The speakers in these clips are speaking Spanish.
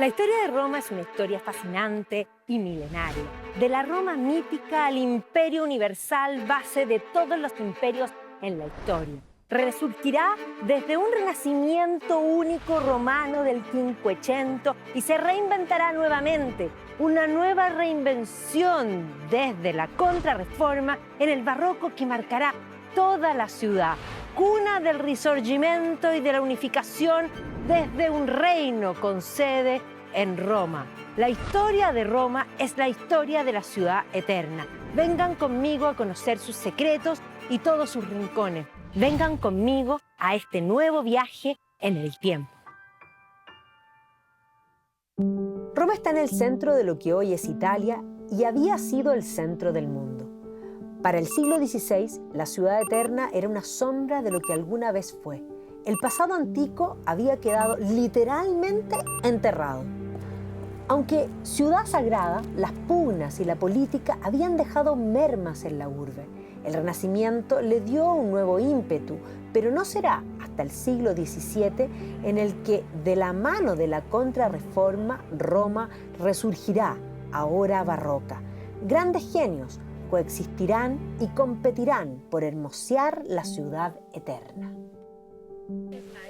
La historia de Roma es una historia fascinante y milenaria. De la Roma mítica al imperio universal, base de todos los imperios en la historia. Resurgirá desde un renacimiento único romano del Quinquecento y se reinventará nuevamente. Una nueva reinvención desde la Contrarreforma en el barroco que marcará toda la ciudad. Cuna del Risorgimento y de la unificación desde un reino con sede en Roma. La historia de Roma es la historia de la ciudad eterna. Vengan conmigo a conocer sus secretos y todos sus rincones. Vengan conmigo a este nuevo viaje en el tiempo. Roma está en el centro de lo que hoy es Italia y había sido el centro del mundo. Para el siglo XVI, la ciudad eterna era una sombra de lo que alguna vez fue. El pasado antiguo había quedado literalmente enterrado. Aunque ciudad sagrada, las pugnas y la política habían dejado mermas en la urbe. El Renacimiento le dio un nuevo ímpetu, pero no será hasta el siglo XVII en el que, de la mano de la Contrarreforma, Roma resurgirá, ahora barroca. Grandes genios coexistirán y competirán por hermosear la ciudad eterna.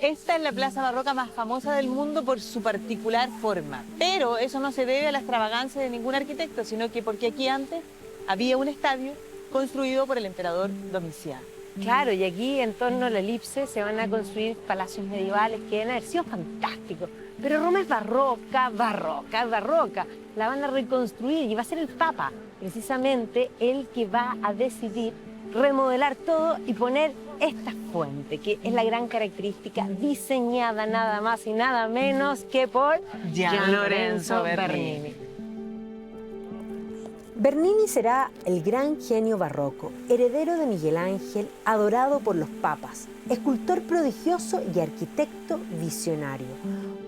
Esta es la plaza barroca más famosa del mundo por su particular forma, pero eso no se debe a la extravagancia de ningún arquitecto, sino que porque aquí antes había un estadio construido por el emperador Domiciano. Claro, y aquí en torno a la elipse se van a construir palacios medievales que van a haber sido fantásticos. Pero Roma es barroca, barroca, barroca. La van a reconstruir y va a ser el Papa, precisamente, el que va a decidir remodelar todo y poner esta fuente, que es la gran característica, diseñada nada más y nada menos que por Gian Lorenzo Bernini. Bernini será el gran genio barroco, heredero de Miguel Ángel, adorado por los papas, escultor prodigioso y arquitecto visionario.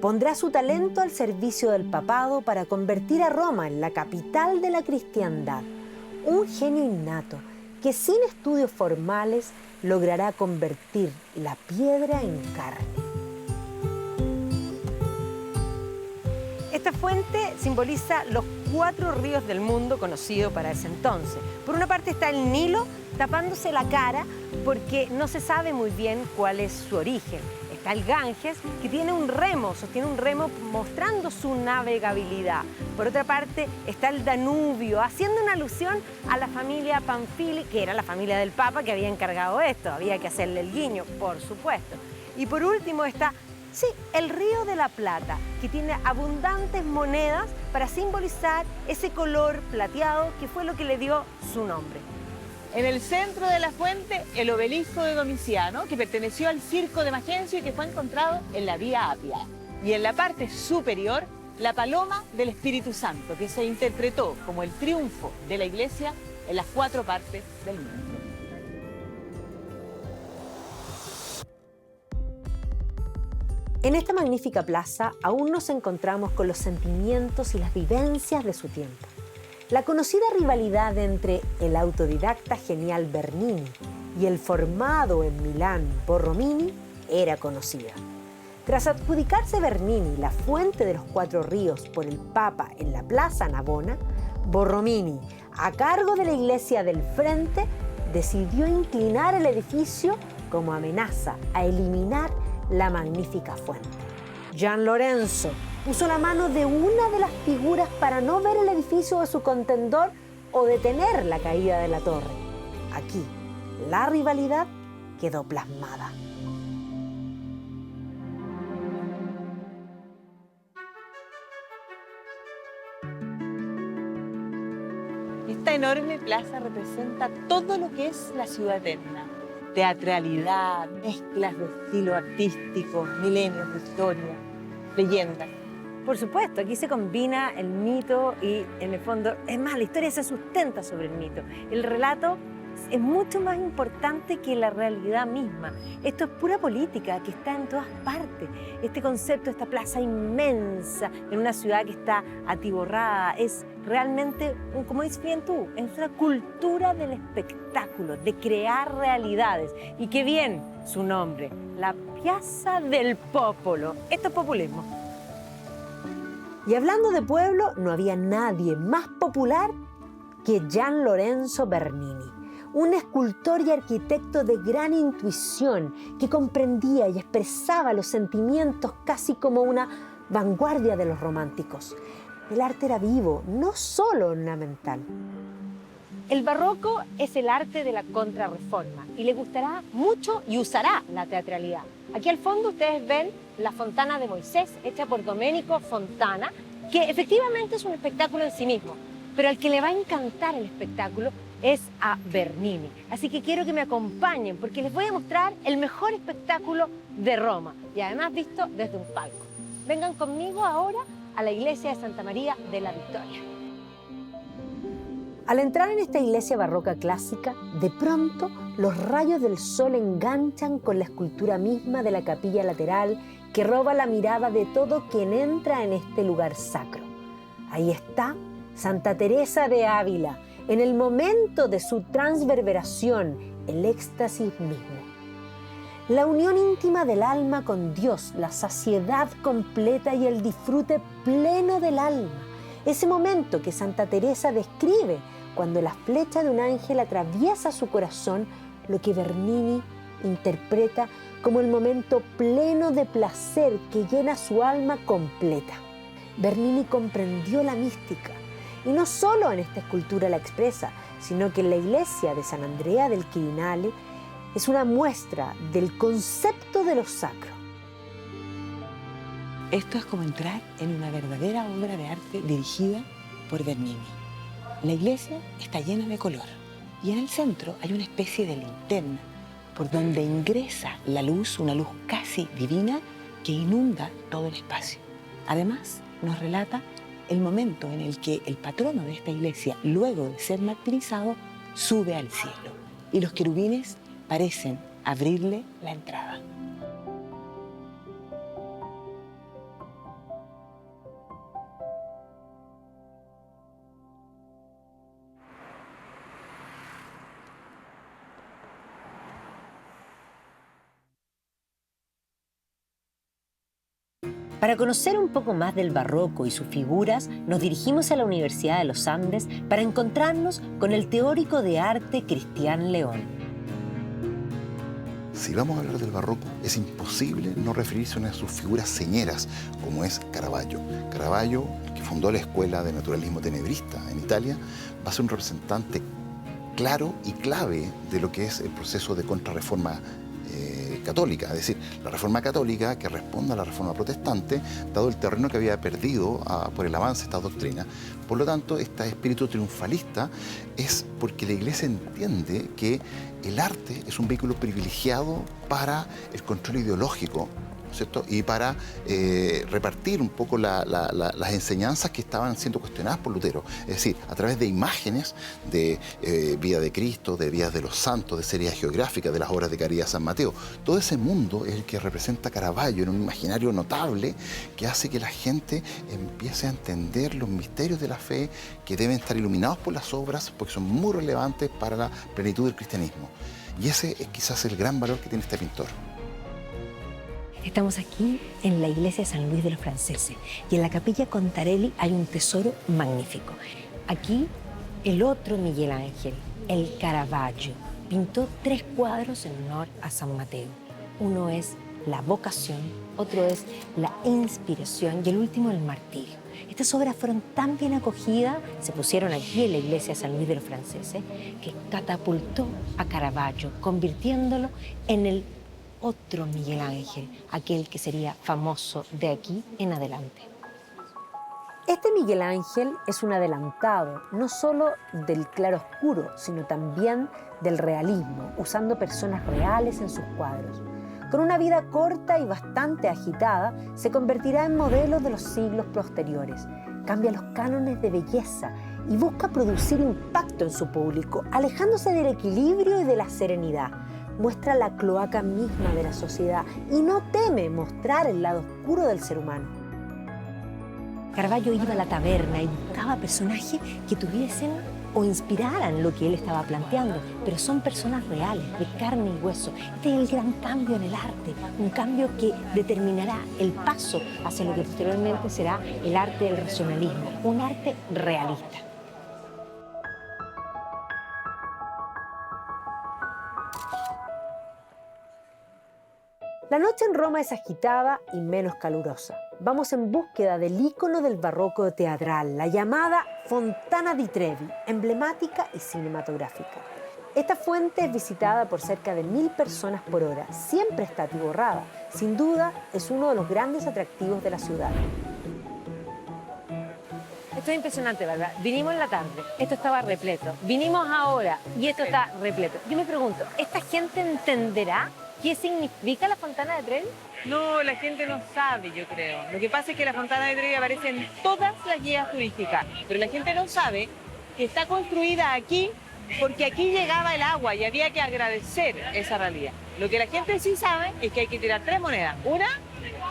Pondrá su talento al servicio del papado para convertir a Roma en la capital de la cristiandad. Un genio innato que sin estudios formales logrará convertir la piedra en carne. Esta fuente simboliza los 4 ríos del mundo conocido para ese entonces. Por una parte está el Nilo tapándose la cara porque no se sabe muy bien cuál es su origen. Está el Ganges, que tiene un remo, sostiene un remo mostrando su navegabilidad. Por otra parte está el Danubio, haciendo una alusión a la familia Panfili, que era la familia del Papa que había encargado esto. Había que hacerle el guiño, por supuesto. Y por último está, sí, el Río de la Plata, que tiene abundantes monedas para simbolizar ese color plateado que fue lo que le dio su nombre. En el centro de la fuente, el obelisco de Domiciano, que perteneció al circo de Magencio y que fue encontrado en la Vía Apia. Y en la parte superior, la paloma del Espíritu Santo, que se interpretó como el triunfo de la Iglesia en las 4 partes del mundo. En esta magnífica plaza aún nos encontramos con los sentimientos y las vivencias de su tiempo. La conocida rivalidad entre el autodidacta genial Bernini y el formado en Milán Borromini era conocida. Tras adjudicarse Bernini la fuente de los 4 ríos por el Papa en la Plaza Navona, Borromini, a cargo de la Iglesia del Frente, decidió inclinar el edificio como amenaza a eliminar la magnífica fuente. Gian Lorenzo puso la mano de una de las figuras para no ver el edificio de su contendor o detener la caída de la torre. Aquí, la rivalidad quedó plasmada. Esta enorme plaza representa todo lo que es la ciudad eterna. Teatralidad, mezclas de estilo artístico, milenios de historia, leyendas. Por supuesto, aquí se combina el mito y, en el fondo, es más, la historia se sustenta sobre el mito. El relato es mucho más importante que la realidad misma. Esto es pura política que está en todas partes. Este concepto, esta plaza inmensa en una ciudad que está atiborrada, es realmente, como dices bien tú, es una cultura del espectáculo, de crear realidades. Y qué bien su nombre, la Piazza del Popolo. Esto es populismo. Y hablando de pueblo, no había nadie más popular que Gian Lorenzo Bernini, un escultor y arquitecto de gran intuición que comprendía y expresaba los sentimientos casi como una vanguardia de los románticos. El arte era vivo, no solo ornamental. El barroco es el arte de la contrarreforma y le gustará mucho y usará la teatralidad. Aquí al fondo ustedes ven la Fontana de Moisés, hecha por Domenico Fontana, que efectivamente es un espectáculo en sí mismo, pero al que le va a encantar el espectáculo es a Bernini. Así que quiero que me acompañen porque les voy a mostrar el mejor espectáculo de Roma y además visto desde un palco. Vengan conmigo ahora a la iglesia de Santa María de la Victoria. Al entrar en esta iglesia barroca clásica, de pronto los rayos del sol enganchan con la escultura misma de la capilla lateral que roba la mirada de todo quien entra en este lugar sacro. Ahí está Santa Teresa de Ávila, en el momento de su transverberación, el éxtasis mismo. La unión íntima del alma con Dios, la saciedad completa y el disfrute pleno del alma. Ese momento que Santa Teresa describe cuando la flecha de un ángel atraviesa su corazón, lo que Bernini interpreta como el momento pleno de placer que llena su alma completa. Bernini comprendió la mística y no solo en esta escultura la expresa, sino que en la iglesia de San Andrea del Quirinale es una muestra del concepto de lo sacro. Esto es como entrar en una verdadera obra de arte dirigida por Bernini. La iglesia está llena de color y en el centro hay una especie de linterna por donde ingresa la luz, una luz casi divina que inunda todo el espacio. Además, nos relata el momento en el que el patrono de esta iglesia, luego de ser martirizado, sube al cielo y los querubines parecen abrirle la entrada. Para conocer un poco más del barroco y sus figuras, nos dirigimos a la Universidad de los Andes para encontrarnos con el teórico de arte Cristián León. Si vamos a hablar del barroco, es imposible no referirse a una de sus figuras señeras, como es Caravaggio. Caravaggio, que fundó la Escuela de Naturalismo Tenebrista en Italia, va a ser un representante claro y clave de lo que es el proceso de contrarreforma católica, es decir, la reforma católica que responde a la reforma protestante, dado el terreno que había perdido por el avance de esta doctrina. Por lo tanto, este espíritu triunfalista es porque la Iglesia entiende que el arte es un vehículo privilegiado para el control ideológico, ¿cierto? Y para repartir un poco las enseñanzas que estaban siendo cuestionadas por Lutero. Es decir, a través de imágenes de vida de Cristo, de vidas de los santos, de series geográficas, de las obras de caridad de San Mateo. Todo ese mundo es el que representa Caravaggio en un imaginario notable que hace que la gente empiece a entender los misterios de la fe que deben estar iluminados por las obras porque son muy relevantes para la plenitud del cristianismo. Y ese es quizás el gran valor que tiene este pintor. Estamos aquí en la iglesia de San Luis de los Franceses y en la capilla Contarelli hay un tesoro magnífico. Aquí el otro Miguel Ángel, el Caravaggio, pintó 3 cuadros en honor a San Mateo. Uno es la vocación, otro es la inspiración y el último el martirio. Estas obras fueron tan bien acogidas, se pusieron aquí en la iglesia de San Luis de los Franceses, que catapultó a Caravaggio, convirtiéndolo en el otro Miguel Ángel, aquel que sería famoso de aquí en adelante. Este Miguel Ángel es un adelantado, no solo del claroscuro, sino también del realismo, usando personas reales en sus cuadros. Con una vida corta y bastante agitada, se convertirá en modelo de los siglos posteriores. Cambia los cánones de belleza y busca producir impacto en su público, alejándose del equilibrio y de la serenidad. Muestra la cloaca misma de la sociedad y no teme mostrar el lado oscuro del ser humano. Caravaggio iba a la taberna y buscaba personajes que tuviesen o inspiraran lo que él estaba planteando, pero son personas reales, de carne y hueso. Este es el gran cambio en el arte, un cambio que determinará el paso hacia lo que posteriormente será el arte del racionalismo, un arte realista. La noche en Roma es agitada y menos calurosa. Vamos en búsqueda del ícono del barroco teatral, la llamada Fontana di Trevi, emblemática y cinematográfica. Esta fuente es visitada por cerca de 1000 personas por hora. Siempre está atiborrada. Sin duda, es uno de los grandes atractivos de la ciudad. Esto es impresionante, ¿verdad? Vinimos en la tarde, esto estaba repleto. Vinimos ahora y esto está repleto. Yo me pregunto, ¿esta gente entenderá qué significa la Fontana de Trevi? No, la gente no sabe, yo creo. Lo que pasa es que la Fontana de Trevi aparece en todas las guías turísticas, pero la gente no sabe que está construida aquí porque aquí llegaba el agua y había que agradecer esa realidad. Lo que la gente sí sabe es que hay que tirar 3 monedas. 1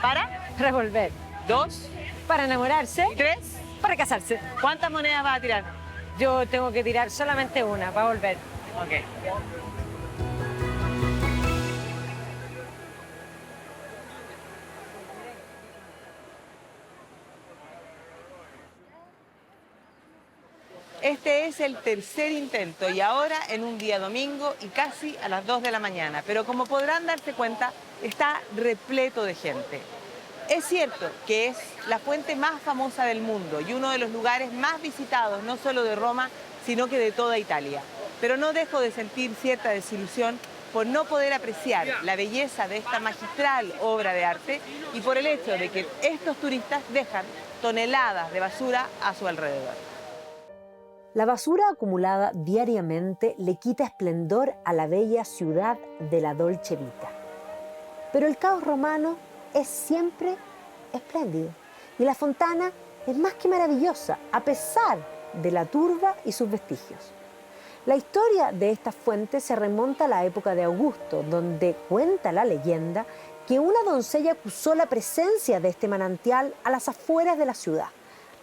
para Revolver. 2 Para enamorarse, y 3. para casarse. ¿Cuántas monedas vas a tirar? Yo tengo que tirar solamente una para volver. Ok. Este es el tercer intento y ahora en un día domingo y casi a las 2 de la mañana. Pero como podrán darse cuenta, está repleto de gente. Es cierto que es la fuente más famosa del mundo y uno de los lugares más visitados, no solo de Roma, sino que de toda Italia. Pero no dejo de sentir cierta desilusión por no poder apreciar la belleza de esta magistral obra de arte y por el hecho de que estos turistas dejan toneladas de basura a su alrededor. La basura acumulada diariamente le quita esplendor a la bella ciudad de la Dolce Vita. Pero el caos romano es siempre espléndido y la fontana es más que maravillosa, a pesar de la turba y sus vestigios. La historia de esta fuente se remonta a la época de Augusto, donde cuenta la leyenda que una doncella acusó la presencia de este manantial a las afueras de la ciudad.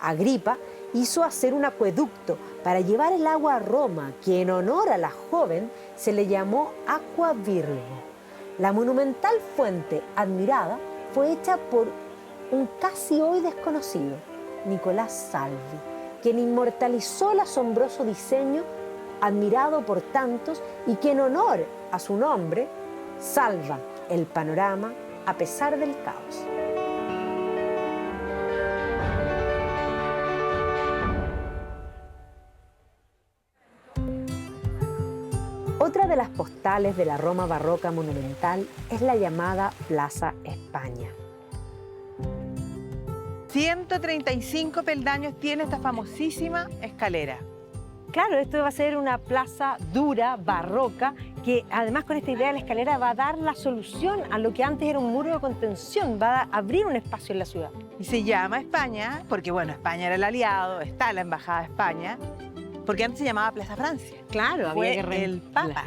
Agripa hizo hacer un acueducto para llevar el agua a Roma, que en honor a la joven se le llamó Aqua Virgo. La monumental fuente admirada fue hecha por un casi hoy desconocido, Nicolás Salvi, quien inmortalizó el asombroso diseño admirado por tantos y que en honor a su nombre salva el panorama a pesar del caos. Otra de las postales de la Roma barroca monumental es la llamada Plaza España. 135 peldaños tiene esta famosísima escalera. Claro, esto va a ser una plaza dura, barroca, que además con esta idea de la escalera va a dar la solución a lo que antes era un muro de contención, va a abrir un espacio en la ciudad. Y se llama España porque, bueno, España era el aliado, está la Embajada de España, porque antes se llamaba Plaza Francia. Claro, Fue había que el Papa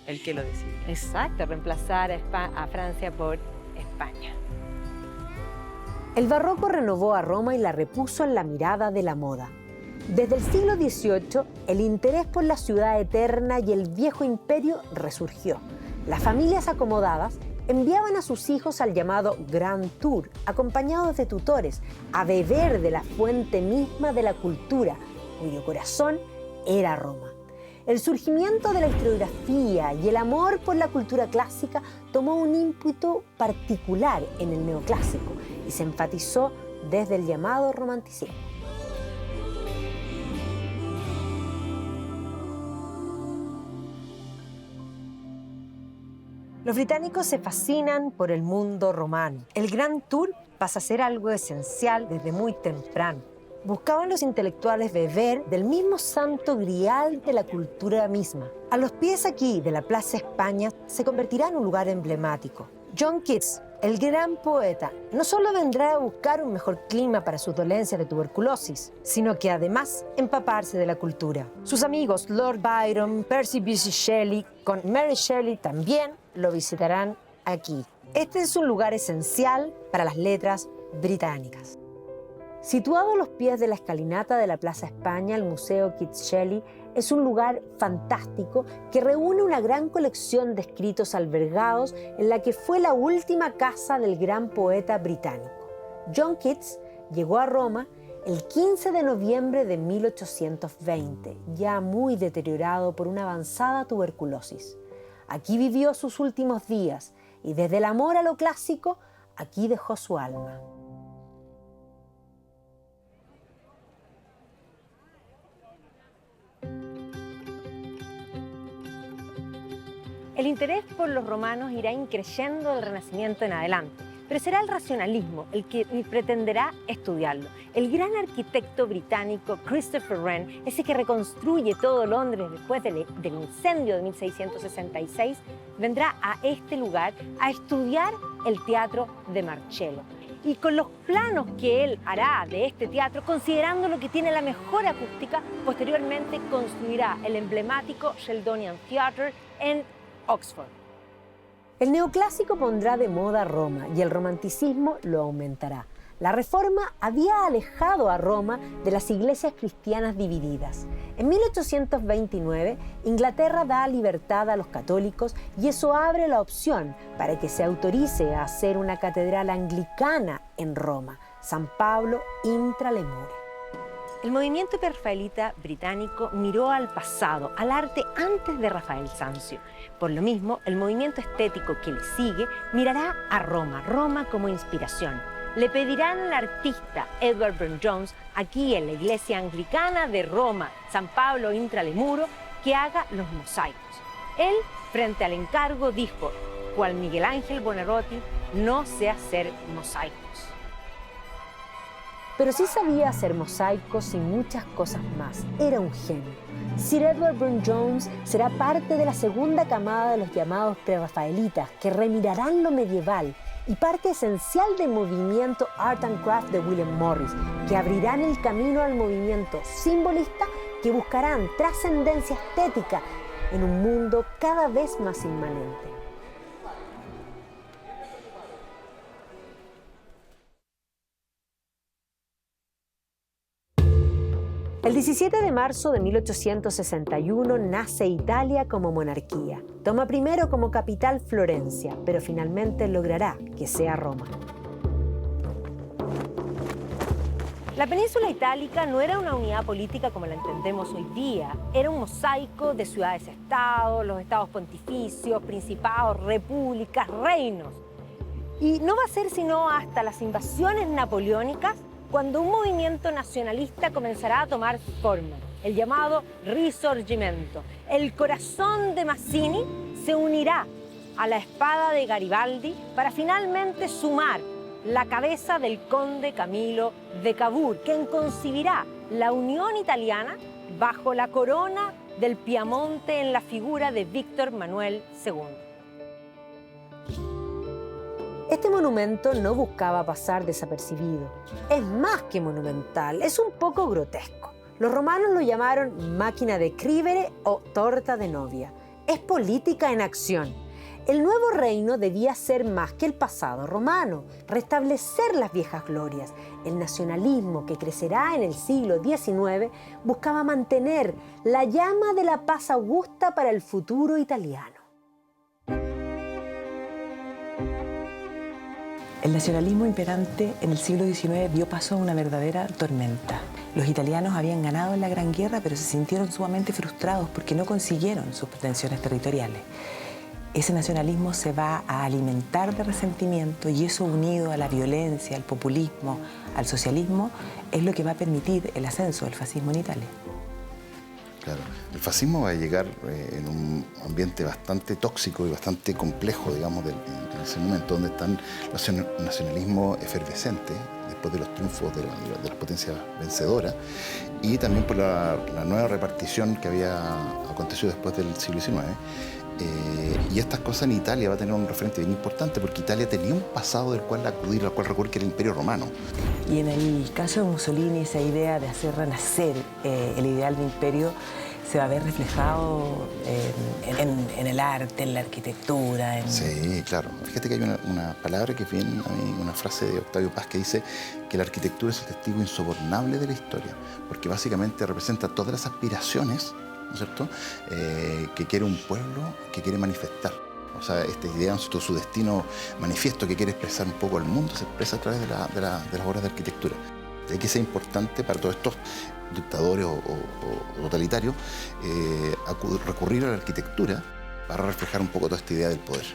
el que lo decidió. Exacto, reemplazar a Francia por España. El barroco renovó a Roma y la repuso en la mirada de la moda. Desde el siglo XVIII, el interés por la ciudad eterna y el viejo imperio resurgió. Las familias acomodadas enviaban a sus hijos al llamado Grand Tour, acompañados de tutores, a beber de la fuente misma de la cultura, cuyo corazón era Roma. El surgimiento de la historiografía y el amor por la cultura clásica tomó un ímpetu particular en el neoclásico y se enfatizó desde el llamado romanticismo. Los británicos se fascinan por el mundo romano. El Grand Tour pasa a ser algo esencial desde muy temprano. Buscaban los intelectuales beber del mismo santo grial de la cultura misma. A los pies aquí de la Plaza España se convertirá en un lugar emblemático. John Keats, el gran poeta, no solo vendrá a buscar un mejor clima para sus dolencias de tuberculosis, sino que además empaparse de la cultura. Sus amigos Lord Byron, Percy Bysshe Shelley, con Mary Shelley también lo visitarán aquí. Este es un lugar esencial para las letras británicas. Situado a los pies de la escalinata de la Plaza España, el Museo Keats Shelley es un lugar fantástico que reúne una gran colección de escritos albergados en la que fue la última casa del gran poeta británico. John Keats llegó a Roma el 15 de noviembre de 1820, ya muy deteriorado por una avanzada tuberculosis. Aquí vivió sus últimos días y desde el amor a lo clásico, aquí dejó su alma. El interés por los romanos irá increciendo del Renacimiento en adelante, pero será el racionalismo el que pretenderá estudiarlo. El gran arquitecto británico Christopher Wren, ese que reconstruye todo Londres después del incendio de 1666, vendrá a este lugar a estudiar el teatro de Marcello. Y con los planos que él hará de este teatro, considerando lo que tiene la mejor acústica, posteriormente construirá el emblemático Sheldonian Theatre en Oxford. El neoclásico pondrá de moda Roma y el romanticismo lo aumentará. La Reforma había alejado a Roma de las iglesias cristianas divididas. En 1829, Inglaterra da libertad a los católicos y eso abre la opción para que se autorice a hacer una catedral anglicana en Roma, San Pablo intra le mure. El movimiento hiperrafaelita británico miró al pasado, al arte antes de Rafael Sanzio. Por lo mismo, el movimiento estético que le sigue mirará a Roma como inspiración. Le pedirán al artista Edward Burne-Jones, aquí en la iglesia anglicana de Roma, San Pablo intra le muro, que haga los mosaicos. Él, frente al encargo, dijo, cual Miguel Ángel Buonarroti, no sé hacer mosaicos. Pero sí sabía hacer mosaicos y muchas cosas más. Era un genio. Sir Edward Burne-Jones será parte de la segunda camada de los llamados prerrafaelitas, que remirarán lo medieval, y parte esencial del movimiento Art and Craft de William Morris, que abrirán el camino al movimiento simbolista, que buscarán trascendencia estética en un mundo cada vez más inmanente. El 17 de marzo de 1861 nace Italia como monarquía. Toma primero como capital Florencia, pero finalmente logrará que sea Roma. La península itálica no era una unidad política como la entendemos hoy día. Era un mosaico de ciudades-estado, los estados pontificios, principados, repúblicas, reinos. Y no va a ser sino hasta las invasiones napoleónicas cuando un movimiento nacionalista comenzará a tomar forma, el llamado Risorgimento. El corazón de Mazzini se unirá a la espada de Garibaldi para finalmente sumar la cabeza del conde Camilo de Cavour, quien concebirá la unión italiana bajo la corona del Piamonte en la figura de Víctor Manuel II. Este monumento no buscaba pasar desapercibido. Es más que monumental, es un poco grotesco. Los romanos lo llamaron máquina de escribere o torta de novia. Es política en acción. El nuevo reino debía ser más que el pasado romano, restablecer las viejas glorias. El nacionalismo que crecerá en el siglo XIX buscaba mantener la llama de la paz augusta para el futuro italiano. El nacionalismo imperante en el siglo XIX dio paso a una verdadera tormenta. Los italianos habían ganado en la Gran Guerra, pero se sintieron sumamente frustrados porque no consiguieron sus pretensiones territoriales. Ese nacionalismo se va a alimentar de resentimiento y eso, unido a la violencia, al populismo, al socialismo, es lo que va a permitir el ascenso del fascismo en Italia. Claro, el fascismo va a llegar en un ambiente bastante tóxico y bastante complejo, digamos, en ese momento, donde están los nacionalismos efervescentes, después de los triunfos de las potencias vencedoras, y también por la nueva repartición que había acontecido después del siglo XIX. Y estas cosas en Italia va a tener un referente bien importante, porque Italia tenía un pasado del cual acudir, al cual recurrir, que era el Imperio Romano. Y en el caso de Mussolini, esa idea de hacer renacer el ideal de imperio se va a ver reflejado en el arte, en la arquitectura. Sí, claro. Fíjate que hay una palabra que viene a mí, una frase de Octavio Paz que dice que la arquitectura es el testigo insobornable de la historia, porque básicamente representa todas las aspiraciones, ¿no es cierto?, que quiere un pueblo, que quiere manifestar. O sea, esta idea, su destino manifiesto que quiere expresar un poco al mundo, se expresa a través de las obras de arquitectura. Hay que ser importante para todos estos dictadores o totalitarios recurrir a la arquitectura para reflejar un poco toda esta idea del poder.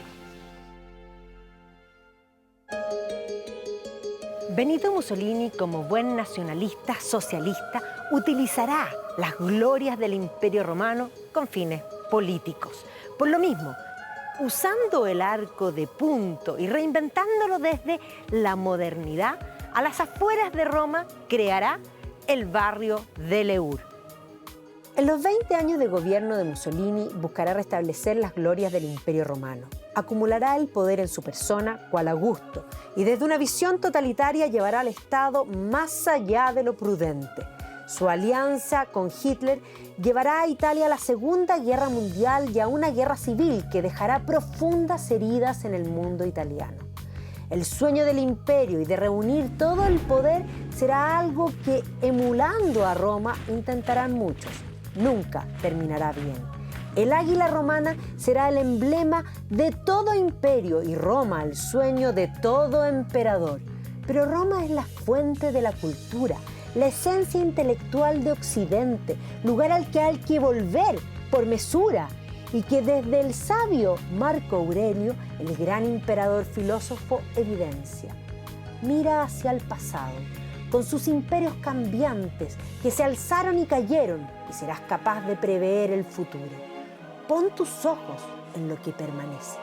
Benito Mussolini, como buen nacionalista socialista, utilizará las glorias del Imperio Romano con fines políticos. Por lo mismo, usando el arco de punto y reinventándolo desde la modernidad, a las afueras de Roma creará el barrio del Eur. En los 20 años de gobierno de Mussolini buscará restablecer las glorias del Imperio Romano. Acumulará el poder en su persona, cual a gusto, y desde una visión totalitaria llevará al Estado más allá de lo prudente. Su alianza con Hitler llevará a Italia a la Segunda Guerra Mundial y a una guerra civil que dejará profundas heridas en el mundo italiano. El sueño del imperio y de reunir todo el poder será algo que, emulando a Roma, intentarán muchos. Nunca terminará bien. El águila romana será el emblema de todo imperio y Roma el sueño de todo emperador. Pero Roma es la fuente de la cultura, la esencia intelectual de Occidente, lugar al que hay que volver por mesura, y que desde el sabio Marco Aurelio, el gran emperador filósofo, evidencia. Mira hacia el pasado, con sus imperios cambiantes que se alzaron y cayeron, y serás capaz de prever el futuro. Pon tus ojos en lo que permanece.